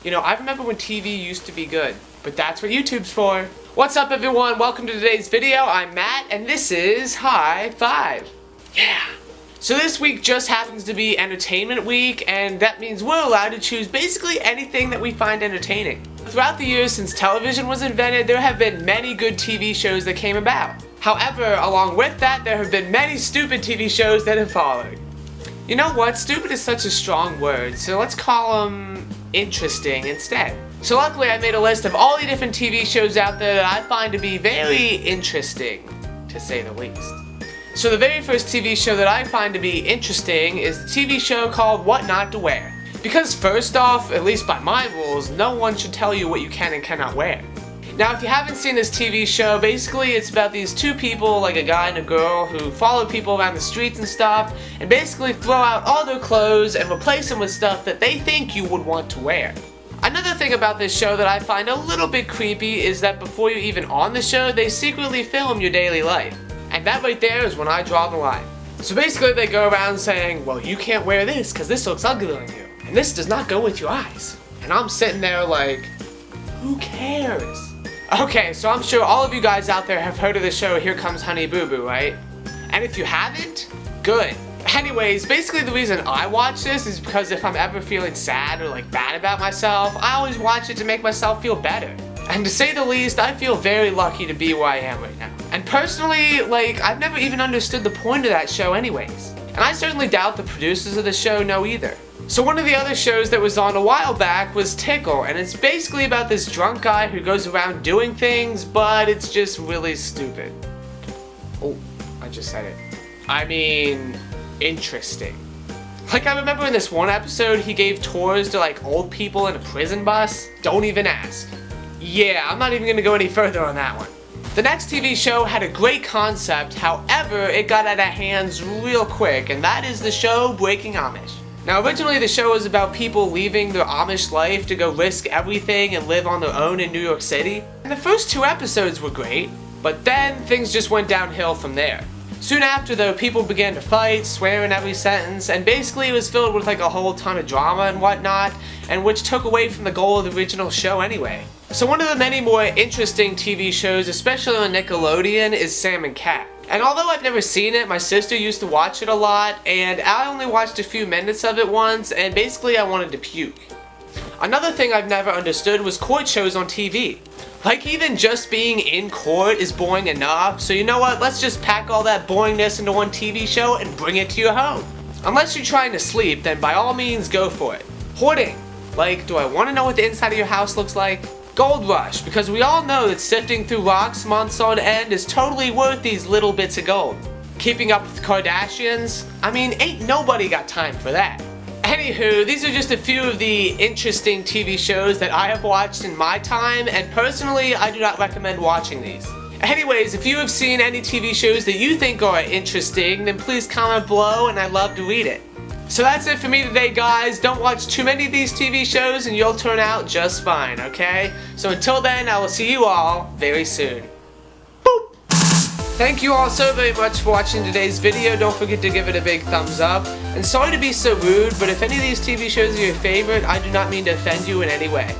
You know, I remember when TV used to be good, but that's what YouTube's for. What's up everyone, welcome to today's video. I'm Matt, and this is High Five. Yeah. So this week just happens to be entertainment week, and that means we're allowed to choose basically anything that we find entertaining. Throughout the years since television was invented, there have been many good TV shows that came about. However, along with that, there have been many stupid TV shows that have followed. You know what? Stupid is such a strong word, so let's call them interesting instead. So luckily I made a list of all the different TV shows out there that I find to be very interesting, to say the least. So the very first TV show that I find to be interesting is the TV show called What Not to Wear. Because first off, at least by my rules, no one should tell you what you can and cannot wear. Now if you haven't seen this TV show, basically it's about these two people, like a guy and a girl, who follow people around the streets and stuff, and basically throw out all their clothes and replace them with stuff that they think you would want to wear. Another thing about this show that I find a little bit creepy is that before you're even on the show, they secretly film your daily life. And that right there is when I draw the line. So basically they go around saying, well, you can't wear this because this looks ugly on you, and this does not go with your eyes. And I'm sitting there like, who cares? Okay, so I'm sure all of you guys out there have heard of the show Here Comes Honey Boo Boo, right? And if you haven't, good. Anyways, basically the reason I watch this is because if I'm ever feeling sad or like bad about myself, I always watch it to make myself feel better. And to say the least, I feel very lucky to be where I am right now. And personally, like, I've never even understood the point of that show anyways. And I certainly doubt the producers of the show know either. So one of the other shows that was on a while back was Tickle, and it's basically about this drunk guy who goes around doing things, but it's just really stupid. Oh, I just said it. I mean, interesting. Like I remember in this one episode, he gave tours to like old people in a prison bus. Don't even ask. Yeah, I'm not even gonna go any further on that one. The next TV show had a great concept, however, it got out of hands real quick, and that is the show Breaking Amish. Now originally the show was about people leaving their Amish life to go risk everything and live on their own in New York City. And the first two episodes were great, but then things just went downhill from there. Soon after though, people began to fight, swear in every sentence, and basically it was filled with like a whole ton of drama and whatnot, and which took away from the goal of the original show anyway. So one of the many more interesting TV shows, especially on Nickelodeon, is Sam and Cat. And although I've never seen it, my sister used to watch it a lot, and I only watched a few minutes of it once, and basically I wanted to puke. Another thing I've never understood was court shows on TV. Like even just being in court is boring enough, so you know what, let's just pack all that boringness into one TV show and bring it to your home. Unless you're trying to sleep, then by all means go for it. Hoarding. Like, do I want to know what the inside of your house looks like? Gold rush, because we all know that sifting through rocks months on end is totally worth these little bits of gold. Keeping up with the Kardashians? I mean, ain't nobody got time for that. Anywho, these are just a few of the interesting TV shows that I have watched in my time, and personally, I do not recommend watching these. Anyways, if you have seen any TV shows that you think are interesting, then please comment below and I'd love to read it. So that's it for me today, guys. Don't watch too many of these TV shows and you'll turn out just fine, okay? So until then, I will see you all very soon. Boop! Thank you all so very much for watching today's video. Don't forget to give it a big thumbs up. And sorry to be so rude, but if any of these TV shows are your favorite, I do not mean to offend you in any way.